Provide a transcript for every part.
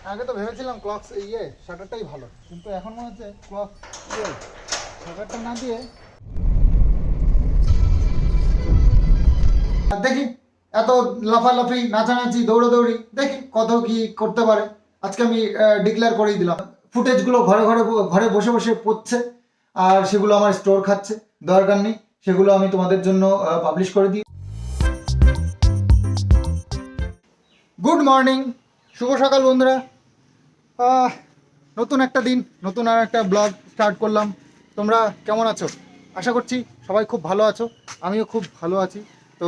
আগে তো ভেবেছিলাম ক্লক শাটারটাই ভালো, কিন্তু এখন মনে হচ্ছে ক্লক শাটারটা না দিয়ে দেখি এত লাফালাফি নাচানাচি দৌড়াদৌড়ি দেখি কত কি করতে পারে। আজকে আমি ডিক্লেয়ার করেই দিলাম, ফুটেজগুলো ঘরে ঘরে ঘরে বসে বসে পড়ছে আর সেগুলো আমার স্টোর খাচ্ছে, দরকার নেই, সেগুলো আমি তোমাদের জন্য পাবলিশ করে দিই। গুড মর্নিং, শুভ সকাল বন্ধুরা। নতুন একটা দিন, নতুন আর একটা ব্লগ স্টার্ট করলাম। তোমরা কেমন আছো? আশা করছি সবাই খুব ভালো আছো, আমিও খুব ভালো আছি। তো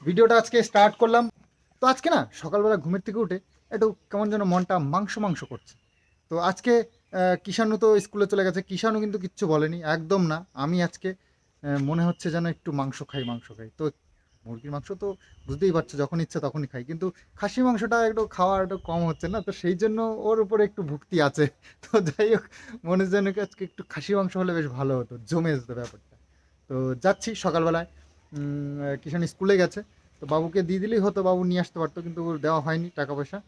ভিডিওটা আজকে স্টার্ট করলাম। তো আজকে না সকালবেলা ঘুমের থেকে উঠে একটু কেমন যেন মনটা মাংস মাংস করছে। তো আজকে কিষাণু তো স্কুলে চলে গেছে, কিষাণু কিন্তু কিচ্ছু বলেনি, একদম না। আমি আজকে মনে হচ্ছে যেন একটু মাংস খাই। তো মুরগির মাংস তো বুঝতেই পারছো যখন ইচ্ছে তখনই খাই, কিন্তু খাসি মাংসটা একটু খাওয়া একটু কম হচ্ছে না, তো সেই জন্য ওর উপরে একটু ভুক্তি আছে। তো যাই হোক, মনে হচ্ছে যেন আজকে একটু খাসি মাংস হলে বেশ ভালো হতো, জমে যেত ব্যাপারটা। তো যাচ্ছি সকালবেলায়, কিষাণ স্কুলে গেছে, তো বাবুকে দিয়ে দিলেই হতো, বাবু নিয়ে আসতে পারতো, কিন্তু ওর দেওয়া হয়নি টাকা পয়সা।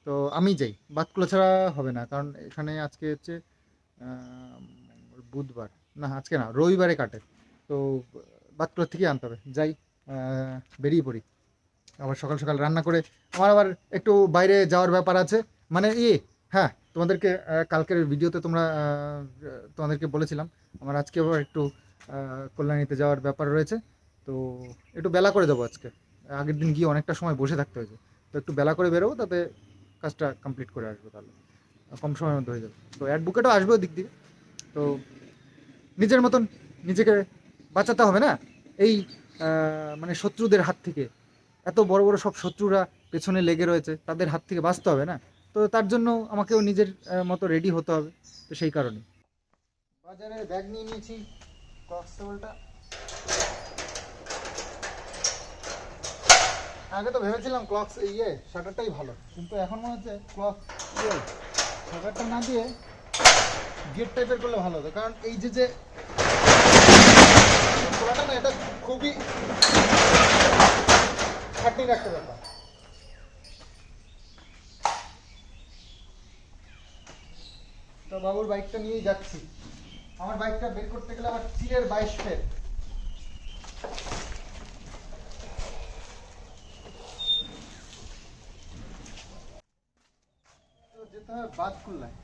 তো আমি যাই, বাতকুলা ছাড়া হবে না, কারণ এখানে আজকে হচ্ছে বুধবার, না আজকে না, রবিবারে কাটে। তো বাতকুলা থেকে আনতে হবে, যাই, বেরিয়ে পড়ি। আবার সকাল সকাল রান্না করে আমার আবার একটু বাইরে যাওয়ার ব্যাপার আছে। মানে হ্যাঁ, তোমাদেরকে কালকের ভিডিওতে তোমাদেরকে বলেছিলাম আমার আজকে আবার একটু কল্যাণীতে যাওয়ার ব্যাপার রয়েছে। তো একটু বেলা করে যাবো আজকে, আগের দিন গিয়ে অনেকটা সময় বসে থাকতে হয়েছে। তো একটু বেলা করে বেরোবো, তাতে কাজটা কমপ্লিট করে আসবো, তাহলে কম সময়ের মধ্যে হয়ে যাবে। তো অ্যাডভোকেটও আসবে ওদিক দিয়ে। তো নিজের মতন নিজেকে বাঁচাতে হবে না এই মানে শত্রুদের হাত থেকে। এত বড় বড় সব শত্রুরা পেছনে লেগে রয়েছে, তাদের হাত থেকে বাঁচতে হবে না? তো তার জন্য আমাকেও নিজের মতো রেডি হতে হবে। তো সেই কারণে বাজারে ব্যাগ নিয়ে নিয়েছি, কনস্টেবলটা। আগে তো ভেবেছিলাম ক্লক শাটারটাই ভালো, কিন্তু এখন মনে হচ্ছে ক্লক শাটারটা না দিয়ে গেট টাইপের করলে ভালো হতো, কারণ এই যে খোলাটা না, এটা খুবই খাটনি রাখতে ব্যাপার। তো বাবুর বাইকটা নিয়েই যাচ্ছি। আমার বাইকটা বের করতে গেলে আমার চিরের 22 ফের। তো যেতে হবে বাতকুল্লায়।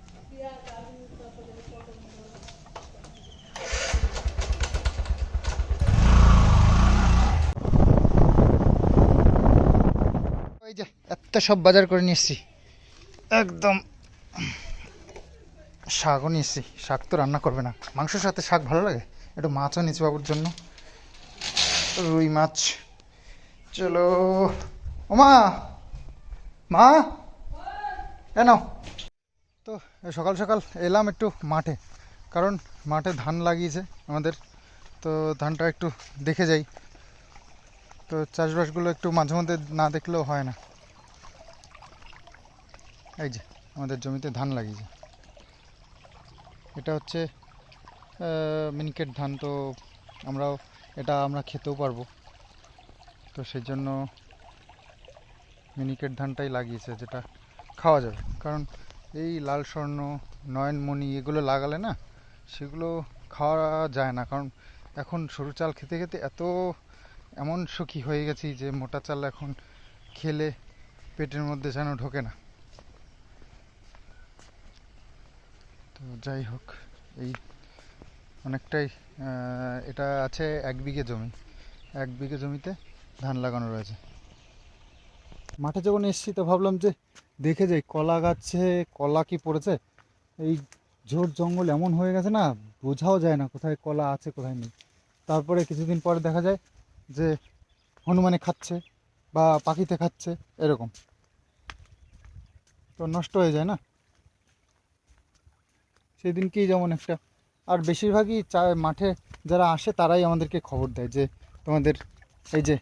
ওই যে এত সব বাজার করে নিয়ে এসছি, একদম শাকও নিয়ে এসছি। শাক তো রান্না করবে না, মাংসের সাথে শাক ভালো লাগে। একটু মাছও নিয়েছি বাবুর জন্য, রুই মাছ। চলো ওমা, মা কেন? তো সকাল সকাল এলাম একটু মাঠে, কারণ মাঠে ধান লাগিয়েছে আমাদের, তো ধানটা একটু দেখে যাই। তো চাষবাসগুলো একটু মাঝে মধ্যে না দেখলেও হয় না। এই যে আমাদের জমিতে ধান লাগিয়েছে, এটা হচ্ছে মিনিকেট ধান। তো আমরা খেতেও পারবো, তো সেই জন্য মিনিকেট ধানটাই লাগিয়েছে, যেটা খাওয়া যাবে। কারণ এই লাল স্বর্ণ, নয়নমণি এগুলো লাগালে না, সেগুলো খাওয়া যায় না, কারণ এখন সরু চাল খেতে খেতে এমন সুখী হয়ে গেছি যে মোটা চাল এখন খেলে পেটের মধ্যে যেন ঢোকে না। তো যাই হোক, এই অনেকটাই এটা আছে 1 বিঘে জমি, 1 বিঘে জমিতে ধান লাগানো রয়েছে। মাঠে যখন এসেছি তো ভাবলাম যে দেখে যাই কলা গাছে কলা কি পড়েছে। এই ঝোড় জঙ্গল এমন হয়ে গেছে না, বোঝাও যায় না কোথায় কলা আছে কোথায় নেই। তারপরে কিছুদিন পরে দেখা যায় যে হনুমানে খাচ্ছে বা পাখিতে খাচ্ছে, এরকম তো নষ্ট হয়ে যায় না। সেদিনকেই যেমন একটা, আর বেশিরভাগই মাঠে যারা আসে তারাই আমাদেরকে খবর দেয় যে তোমাদের এই যে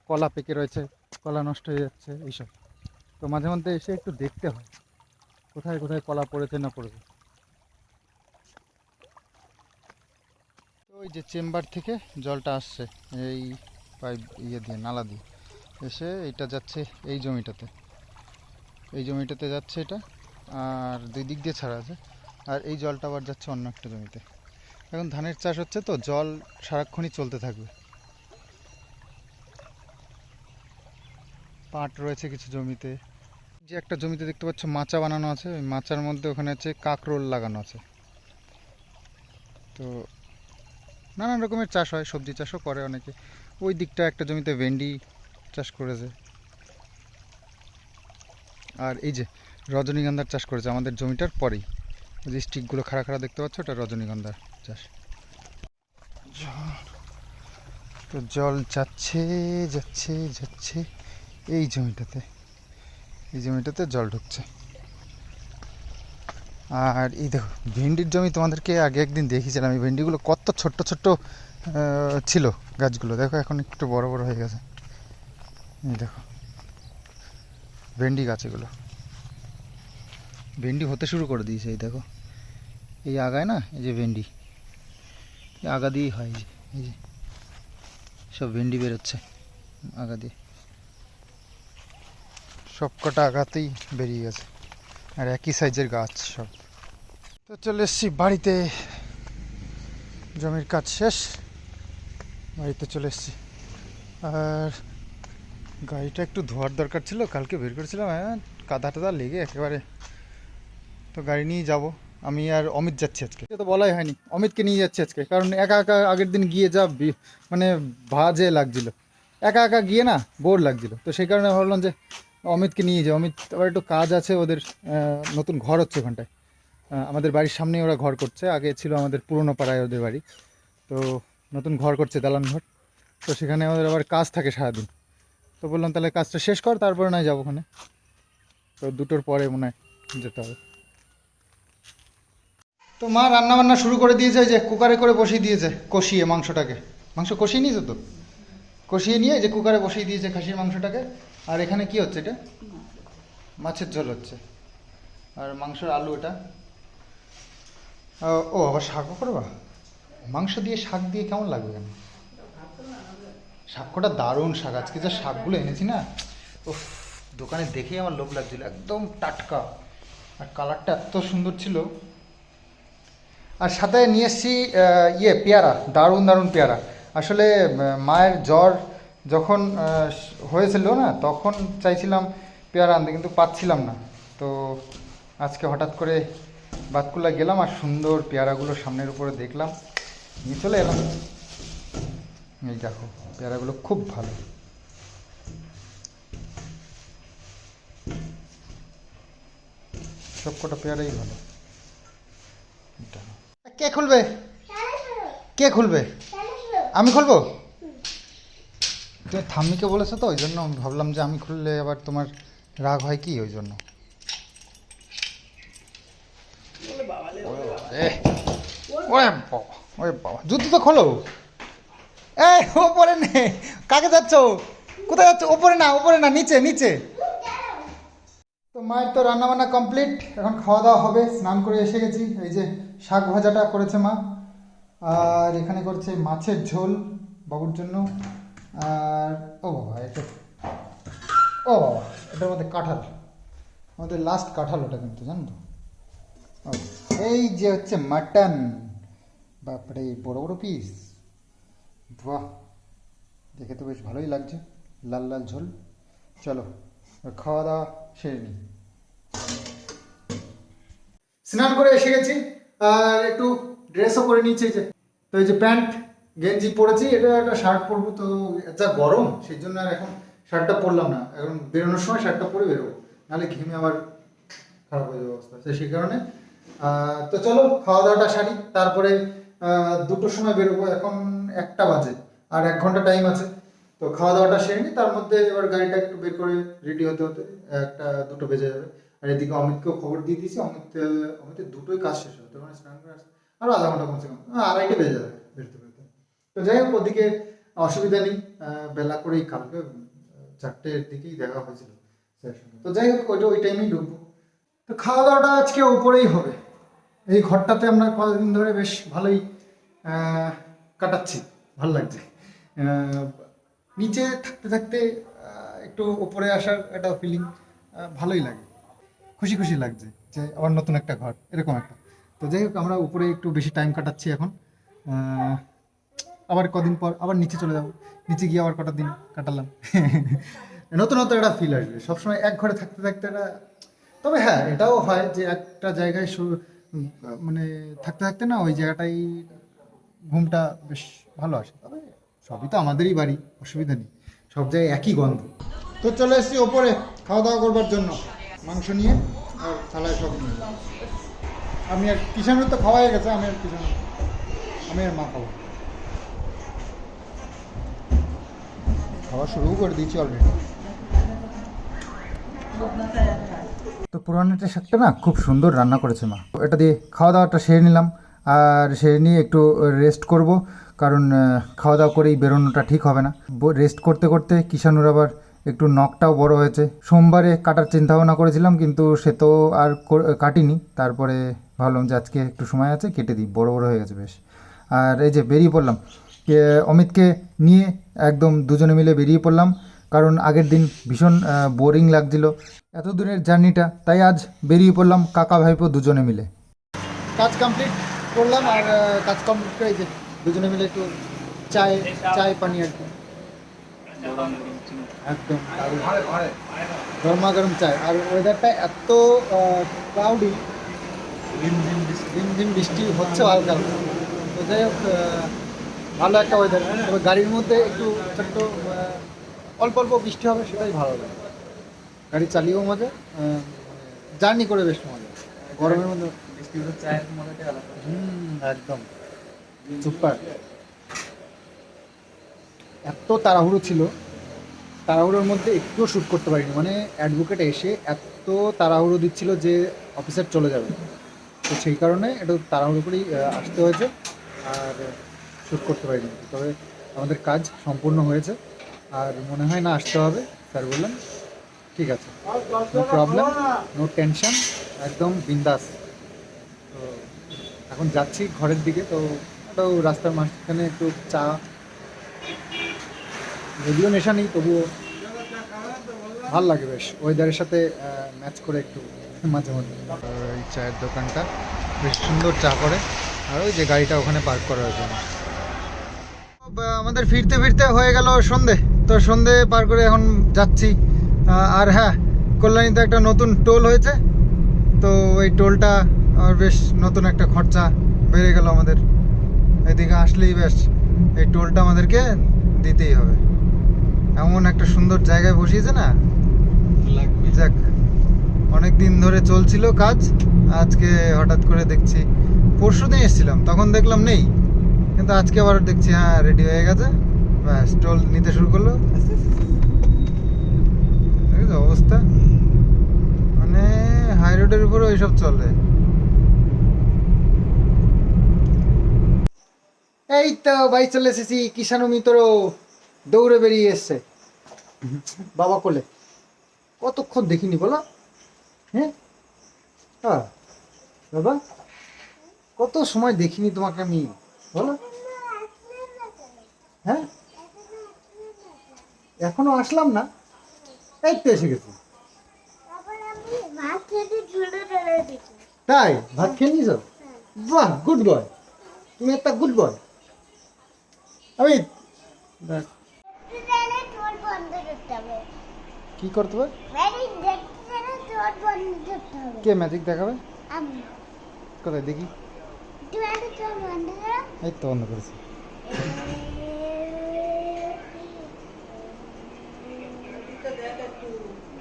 কলা পেকে রয়েছে, কলা নষ্ট হয়ে যাচ্ছে, এইসব। তো মাঝে মধ্যে এসে একটু দেখতে হয় কোথায় কোথায় কলা পড়েছে না পড়েছে। তো ওই যে চেম্বার থেকে জলটা আসছে এই পাইপ দিয়ে নালা দিয়ে এসে এটা যাচ্ছে এই জমিটাতে যাচ্ছে এটা। আর দুই দিক দিয়ে ছাড়া আছে। আর এই জলটা আবার যাচ্ছে অন্য একটা জমিতে। এখন ধানের চাষ হচ্ছে তো জল সারাক্ষণই চলতে থাকবে। পাট রয়েছে কিছু জমিতে। যে একটা জমিতে দেখতে পাচ্ছ মাচা বানানো আছে, ওই মাচার মধ্যে ওখানে হচ্ছে কাঁকরোল লাগানো আছে। তো নানান রকমের চাষ হয়, সবজি চাষও করে অনেকে। ওই দিকটা একটা জমিতে ভেন্ডি চাষ করেছে। আর এই যে রজনীগন্ধার চাষ করেছে আমাদের জমিটার পরেই। ওই যে স্টিকগুলো খাড়া খাড়া দেখতে পাচ্ছ, ওটা রজনীগন্ধার চাষ। তো জল যাচ্ছে যাচ্ছে যাচ্ছে এই জমিটাতে, এই জমিটাতে জল ঢুকছে। আর এই দেখো ভেন্ডির জমি, তোমাদেরকে আগে একদিন দেখিয়েছিলাম। এই ভেন্ডিগুলো কত ছোট্ট ছোট্ট ছিল গাছগুলো, দেখো এখন একটু বড় বড় হয়ে গেছে। এই দেখো ভেন্ডি গাছ, এগুলো ভেন্ডি হতে শুরু করে দিয়েছে। এই দেখো এই আগায় না, এই যে ভেন্ডি, এই আগা দিয়েই হয়। এই যে সব ভেন্ডি বেরোচ্ছে আগা দিয়ে, সব কটা আগাতেই বেরিয়ে গেছে। আর একই সাইজের গাছ সব। তো চলে এসছি বাড়িতে, জমির কাজ শেষ, বাড়িতে চলে এসছি। আর গাড়িটা একটু ধোয়ার দরকার ছিল, কালকে বের করেছিলাম, কাদা টাদা লেগে একেবারে। তো গাড়ি নিয়ে যাব। আমি আর অমিত যাচ্ছি আজকে, তো বলাই হয়নি, অমিতকে নিয়ে যাচ্ছি আজকে। কারণ একা একা আগের দিন গিয়ে যা মানে ভাজে লাগছিল, একা একা গিয়ে না বোর লাগছিল। তো সেই কারণে ভাবলাম যে অমিতকে নিয়ে যাই। অমিত আবার একটু কাজ আছে ওদের, নতুন ঘর হচ্ছে ওখানটায়, আমাদের বাড়ির সামনেই ওরা ঘর করছে। আগে ছিল আমাদের পুরনো পাড়ায় ওদের বাড়ি, তো নতুন ঘর করছে, দালান ঘর। তো সেখানে ওদের আবার কাজ থাকে সারাদিন। তো বললাম তাহলে কাজটা শেষ কর, তারপরে নয় যাবো ওখানে। তো দুটোর পরে মনে হয় যেতে হবে। তো মা রান্না বান্না শুরু করে দিয়েছে, যে কুকারে করে বসিয়ে দিয়েছে, কষিয়ে মাংসটাকে। মাংস কষিয়ে নিয়েছে তো, কষিয়ে নিয়ে যে কুকারে বসিয়ে দিয়েছে খাসির মাংসটাকে। আর এখানে কি হচ্ছে, এটা মাছের ঝোল হচ্ছে, আর মাংসের আলু এটা। ও আবার শাকও করবা? মাংস দিয়ে শাক দিয়ে কেমন লাগবে কেন? শাক কটা দারুণ শাক, আজকে যা শাকগুলো এনেছি না, ও দোকানে দেখেই আমার লোভ লাগছিল, একদম টাটকা। আর কালারটা এত সুন্দর ছিল। আর সাথে নিয়ে এসেছি পেয়ারা, দারুণ দারুণ পেয়ারা। আসলে মায়ের জ্বর যখন হয়েছিল না, তখন চাইছিলাম পেয়ারা আনতে, কিন্তু পাচ্ছিলাম না। তো আজকে হঠাৎ করে বাতকুল্লা গেলাম, আর সুন্দর পেয়ারাগুলো সামনের উপরে দেখলাম, নিয়ে চলে এলাম। এই দেখো পেয়ারাগুলো খুব ভালো। সব কটা পেয়ারাই ভালো। কে খুলবে? কে খুলবে? আমি খুলবো? তুমি ঠাম্মিকে বলেছো তো, ওই জন্য ভাবলাম যে আমি খুললে আবার তোমার রাগ হয় কি, ওই জন্য। ওরে বাবা, জুতো তো খোলো। এই ওপরে নে, কাকে যাচ্ছ? কোথায় যাচ্ছ? ওপরে না, ওপরে না, নিচে নিচে। তো মায়ের তো রান্না বান্না কমপ্লিট, এখন খাওয়া দাওয়া হবে। স্নান করে এসে গেছি। এই যে শাক ভাজাটা করেছে মা, আর এখানে করছে মাছের ঝোল বাবুর জন্য। আর ও বাবা, এটা ও বাবা, এটার মধ্যে কাঁঠাল, আমাদের লাস্ট কাঁঠাল ওটা কিন্তু, জানো তো। ও, এই যে হচ্ছে মাটন, বাপরে বড় বড় পিস, বাহ, দেখে তো বেশ ভালোই লাগছে, লাল লাল ঝোল। চলো খাওয়া দাওয়া সেরে নিই। স্নান করে এসে গেছি, আর একটু ড্রেসও করে নিয়েছি। এই যে, তো এই যে প্যান্ট গেঞ্জি পরেছি, এটা একটা শার্ট পরবো। তো যা গরম, সেই জন্য আর এখন শার্টটা পরলাম না। এখন বেরোনোর সময় শার্টটা পরে বেরোবো, নাহলে ঘেমে আবার খারাপ হয়ে যাবে অবস্থা। তো সেই কারণে তো চলো খাওয়া দাওয়াটা সারি, তারপরে দুটোর সময় বেরোবো। এখন 1টা বাজে, আর 1 ঘন্টা টাইম আছে। তো খাওয়া দাওয়াটা সেরে নিই, তার মধ্যে এবার গাড়িটা একটু বের করে রেডি হতে হতে 1টা 2টো বেজে যাবে। আর এদিকে অমিতকেও খবর দিয়ে দিয়েছি, অমিতের দুটোই কাজ শেষ হবে, মানে স্নান করে আসতে আরও আধা ঘন্টা কমসে কম, 2:30 বেজে যাবে বেরোতে বেরোতে। তো যাই হোক, ওদিকে অসুবিধা নেই, বেলা করেই কালকে 4টের দিকেই দেখা হয়েছিল স্যারের সঙ্গে। তো যাই হোক, ওই টাইমেই ঢুকবো। তো খাওয়া দাওয়াটা আজকে উপরেই হবে। এই ঘরটাতে আমরা কয়েকদিন ধরে বেশ ভালোই কাটাচ্ছি, ভালো লাগছে। নিচে থাকতে থাকতে একটু উপরে আসার একটা ফিলিং ভালোই লাগে, খুশি খুশি লাগছে। যে আবার নতুন একটা ঘর, এরকম একটা। তো যাই হোক, আমরা উপরে একটু বেশি টাইম কাটাচ্ছি এখন। আবার কদিন পর আবার নিচে চলে যাব, নিচে গিয়ে আবার কটা দিন কাটালাম। নতুন নতুন একটা ফিল আসবে, সবসময় এক ঘরে থাকতে থাকতে একটা। তবে হ্যাঁ, এটাও হয় যে একটা জায়গায় মানে থাকতে থাকতে না ওই জায়গাটাই ঘুমটা বেশ ভালো আসে। তবে সবই তো আমাদেরই বাড়ি, অসুবিধা নেই, সব জায়গায় একই গন্ধ। তো চলে এসেছি ওপরে খাওয়া দাওয়া করবার জন্য, মাংস নিয়ে আর থালায় সব নিয়ে। আমি আর কিষানের তো খাওয়া হয়ে গেছে, আমি আর মা খাবো। খাওয়া শুরু করে দিয়েছি অলরেডি। তো পুরানোটা শাকটা না খুব সুন্দর রান্না করেছে মা, এটা দিয়ে খাওয়া দাওয়াটা সেরে নিলাম। আর সেরে নিয়ে একটু রেস্ট করব, কারণ খাওয়া দাওয়া করেই বেরোনোটা ঠিক হবে না। রেস্ট করতে করতে কিষানুর আবার একটু নখটাও বড় হয়েছে। সোমবারে কাটার চিন্তা ভাবনা করেছিলাম, কিন্তু সে তো আর কাটিনি। তারপরে ভাবলাম যে আজকে একটু সময় আছে, কেটে দিই, বড় বড় হয়ে গেছে বেশ। আর এই যে বেরিয়ে পড়লাম অমিতকে নিয়ে, একদম দুজনে মিলে বেরিয়ে পড়লাম, কারণ আগের দিন ভীষণ বোরিং লাগছিল এত দূরের জার্নিটা। তাই আজ বেরিয়ে পড়লাম কাকা ভাইপো দুজনে মিলে। কাজ কমপ্লিট করলাম, আর কাজ কমপ্লিট করে এই যে দুজনে মিলে একটু চায় পানি আর কি, একদম গরমা গরম চায়। আর ওয়েদারটা এত ক্লাউডি, ঝিমঝিম বৃষ্টি হচ্ছে হালকা হালকা। তো যাই হোক, ভালো একটা ওয়েদার। তবে গাড়ির মধ্যে একটু ছোট্ট অল্প অল্প বৃষ্টি হবে, সেটাই ভালো লাগে। গাড়ি চালিয়েও মজা, জার্নি করে বেশ মজা। গরমের মধ্যে একদম সুপার। এত তাড়াহুড়ো ছিল, তাড়াহুড়োর মধ্যে একটুও শ্যুট করতে পারিনি। মানে অ্যাডভোকেট এসে এত তাড়াহুড়ো দিচ্ছিল যে অফিসার চলে যাবে, তো সেই কারণে একটু তাড়াহুড়ো করেই আসতে হয়েছে, আর শ্যুট করতে পারিনি। তবে আমাদের কাজ সম্পূর্ণ হয়েছে, আর মনে হয় না আসতে হবে। স্যার বললেন ঠিক আছে, নো প্রবলেম, নো টেনশন, একদম বিন্দাস। তো এখন যাচ্ছি ঘরের দিকে। তো ওটাও রাস্তার মাঝখানে একটু চা, যদিও নেশা নেই তবুও ভাল লাগে, বেশ ওয়েদারের সাথে ম্যাচ করে একটু মাঝে মধ্যে। এই চায়ের দোকানটা বেশ সুন্দর চা করে, আর ওই যে গাড়িটা ওখানে পার্ক করা হয়েছে। আমাদের ফিরতে ফিরতে হয়ে গেল সন্ধে। তো সন্ধে পার করে এখন যাচ্ছি। আর হ্যাঁ, কল্যাণীতে একটা নতুন টোল হয়েছে, তো এই টোলটা আর বেশ নতুন একটা খরচা বেড়ে গেল আমাদের। এদিকে আসলেই বেশ এই টোলটা আমাদেরকে দিতেই হবে। এমন একটা সুন্দর জায়গায় বসিয়েছে না, যাক, অনেক দিন ধরে চলছিল কাজ, আজকে হঠাৎ করে দেখছি। পরশুদিন এসেছিলাম, তখন দেখলাম নেই, কিন্তু আজকে আবার দেখছি হ্যাঁ রেডি হয়ে গেছে, ব্যাস টোল নিতে শুরু করলো। অবস্থা মানে হাই রোডের উপরে ওইসব চলে। এই তো বাড়ি চলে এসেছি। কিষানু মিত্র দৌড়ে বেরিয়ে এসছে বাবা কোলে। কতক্ষণ দেখিনি বলো? হ্যাঁ বাবা, কত সময় দেখিনি তোমাকে আমি, বলো? হ্যাঁ, এখনো আসলাম না, এই তো এসে গেছি। তাই ভাত খেয়ে নিয়েছ? বাহ, গুড বয়, তুমি একটা গুড বয়। আমি কি করতে হবে? কে ম্যাজিক দেখাবে? কোথায় দেখি? এই তো বন্ধ করেছি।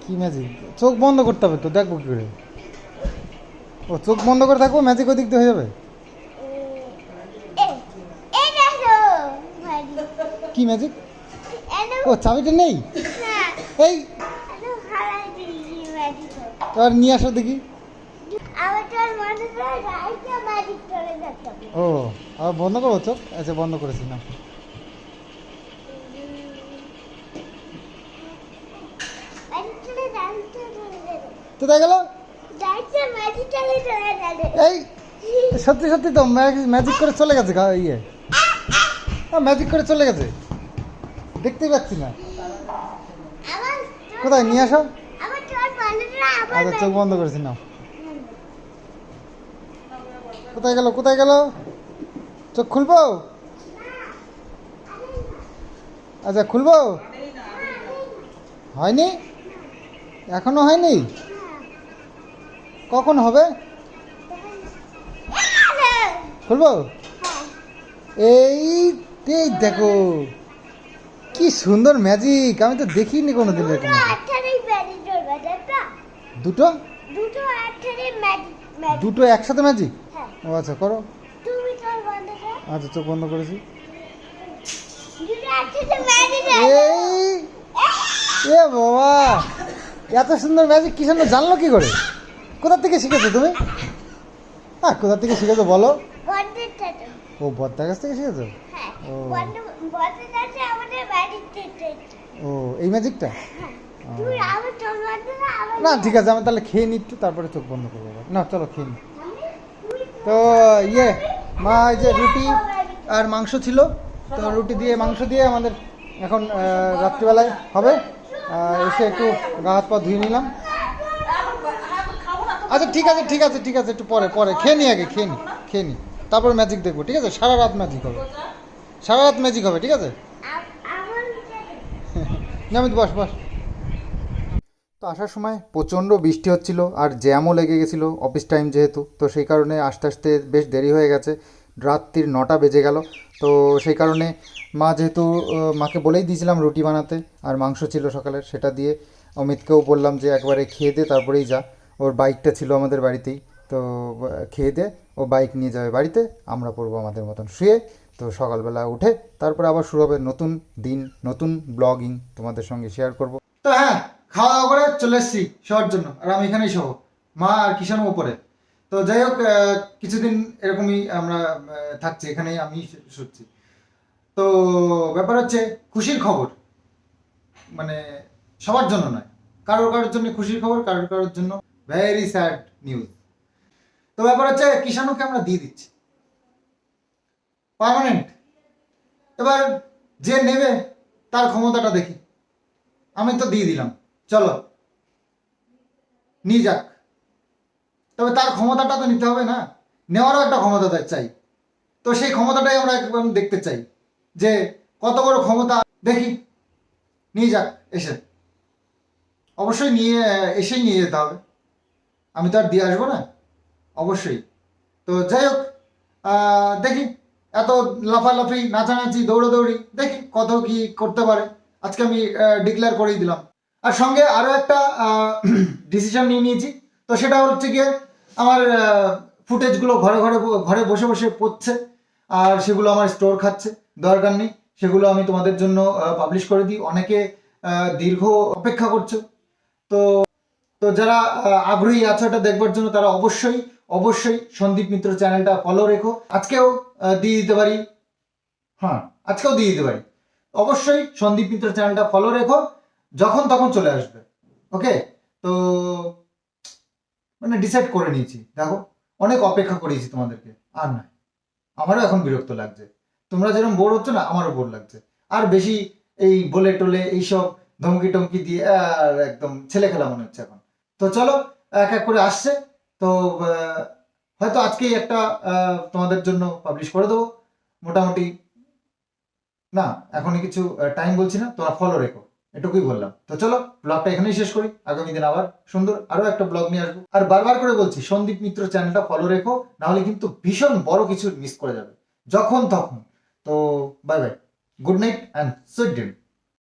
কি ম্যাজিক? চোখ বন্ধ করতে হবে তো, দেখবো কি করে? ও চোখ বন্ধ করে থাকবো, ম্যাজিক ওদিক দিয়ে হয়ে যাবে? কি ম্যাজিক? ও চাবিটা নেই, এই এবার নিয়ে আসো দেখি। ও আবার বন্ধ করবো চোখ? আচ্ছা বন্ধ করেছি না। তো দেখা গেল এই সত্যি সত্যি তো ম্যাজিক করে চলে গেছে। ইয়ে ম্যাজিক করে চলে গেছে, দেখতেই পাচ্ছি না। কোথায় নিয়ে আসো? আচ্ছা চোখ বন্ধ করেছি না। কোথায় গেল কোথায় গেল? চোখ খুলবো? আচ্ছা খুলবো। হয়নি এখনো হয়নি? কখন হবে? খুলবো? এই এই দেখো কি সুন্দর ম্যাজিক, আমি তো দেখিনি কোনোদিন এরকম। দুটো দুটো একসাথে ম্যাজিক? ও আচ্ছা করো। আচ্ছা চোখ বন্ধ করেছি। এই এ বাবা, এত সুন্দর ম্যাজিক কি সুন্দর জানলো কি করে? কোথা থেকে শিখেছো তুমি? হ্যাঁ কোথা থেকে শিখেছো বলো? ও বদ্দার কাছ থেকে শিখেছো? ও ও এই ম্যাজিকটা? না ঠিক আছে, আমি তাহলে খেয়ে নি একটু, তারপরে চোখ বন্ধ করবো। না চলো খেয়ে নি। তো ইয়ে মা এই যে রুটি আর মাংস ছিল, তো রুটি দিয়ে মাংস দিয়ে আমাদের এখন রাত্রিবেলায় হবে। এসে একটু গা হাত পা ধুয়ে নিলাম। আচ্ছা ঠিক আছে ঠিক আছে ঠিক আছে, একটু পরে পরে খেয়ে নি, আগে খেয়ে নি তারপর ম্যাজিক দেখবো, ঠিক আছে? সারা রাত ম্যাজিক হবে, সারা রাত ম্যাজিক হবে, ঠিক আছে? নামিত বস বস। তো আসার সময় প্রচণ্ড বৃষ্টি হচ্ছিল আর জ্যামও লেগে গেছিলো অফিস টাইম যেহেতু, তো সেই কারণে আস্তে আস্তে বেশ দেরি হয়ে গেছে, রাত্রির 9টা বেজে গেল। তো সেই কারণে মা যেহেতু মাকে বলেই দিয়েছিলাম রুটি বানাতে, আর মাংস ছিল সকালের, সেটা দিয়ে অমিতকেও বললাম যে একবারে খেয়ে দে তারপরেই যা। ওর বাইকটা ছিল আমাদের বাড়িতেই, তো খেয়ে দে, ও বাইক নিয়ে যাবে বাড়িতে, আমরা পড়বো আমাদের মতন শুয়ে। তো সকালবেলা উঠে তারপরে আবার শুরু হবে নতুন দিন, নতুন ব্লগিং তোমাদের সঙ্গে শেয়ার করব। তো হ্যাঁ, খাওয়া দাওয়া করে চলে এসেছি শোয়ার জন্য, আর আমি এখানেই শোবো, মা আর কিষাণ ওপরে। তো যাই হোক, কিছুদিন এরকমই আমরা থাকছি এখানেই, আমি শুচ্ছি। তো ব্যাপার হচ্ছে খুশির খবর, মানে সবার জন্য নয়, কারোর কারোর জন্য খুশির খবর, কারোর কারোর জন্য ভেরি স্যাড নিউজ। তো ব্যাপার হচ্ছে কিষাণুকে আমরা দিয়ে দিচ্ছি পার্মানেন্ট। এবার যে নেবে তার ক্ষমতাটা দেখি, আমি তো দিয়ে দিলাম, চলো নিয়ে যাক। তবে তার ক্ষমতাটা তো নিতে হবে না, নেওয়ারও একটা ক্ষমতা চাই। তো সেই ক্ষমতাটাই আমরা একবার দেখতে চাই, যে কত বড় ক্ষমতা, দেখি নিয়ে যাক এসে। অবশ্যই এসেই নিয়ে যেতে হবে, আমি তো আর দিয়ে আসবো না, অবশ্যই। তো যাই হোক, দেখি এত লাফালাফি নাচানাচি দৌড়াদৌড়ি, দেখি কত কি করতে পারে। আজকে আমি ডিক্লেয়ার করেই দিলাম। আর সঙ্গে আরও একটা ডিসিশন নিয়ে নিয়েছি, তো সেটা হচ্ছে গিয়ে আমার ফুটেজগুলো ঘরে ঘরে ঘরে বসে বসে পড়ছে, আর সেগুলো আমার স্টোর খাচ্ছে, দরকার নেই। সেগুলো আমি তোমাদের জন্য পাবলিশ করে দিই। অনেকে দীর্ঘ অপেক্ষা করছো, তো তো যারা আগ্রহী আছো এটা দেখবার জন্য, তারা অবশ্যই অবশ্যই সন্দীপ মিত্র চ্যানেলটা ফলো রেখো। আজকেও দিয়ে দিতে পারি, হ্যাঁ আজকেও দিয়ে দিতে পারি। অবশ্যই সন্দীপ মিত্র চ্যানেলটা ফলো রেখো, যখন তখন চলে আসবে। ওকে, তো মানে ডিসাইড করে নিয়েছি, দেখো অনেক অপেক্ষা করিয়েছি তোমাদেরকে, আর নয়, আমারও এখন বিরক্ত লাগছে। তোমরা যেরকম বোর হচ্ছ না, আমারও বোর লাগছে। আর বেশি এই বলে টলে এইসব ধমকি টমকি দিয়ে আর একদম ছেলে খেলা মনে হচ্ছে এখন। তো চলো এক এক করে আসছে, তো হয়তো আজকেই একটা তোমাদের জন্য পাবলিশ করে দেবো মোটামুটি। না এখনই কিছু টাইম বলছি না, তোমরা ফলো রেখো, এটুকুই বললাম। তো চলো ব্লগটা এখানেই শেষ করি, আগামী দিন আবার সুন্দর আরো একটা ব্লগ নিয়ে আসবো। আর বারবার করে বলছি সন্দীপ মিত্র চ্যানেলটা ফলো রেখো, নাহলে কিন্তু ভীষণ বড় কিছু মিস করে যাবে যখন তখন। তো bye bye, good night and sweet dream.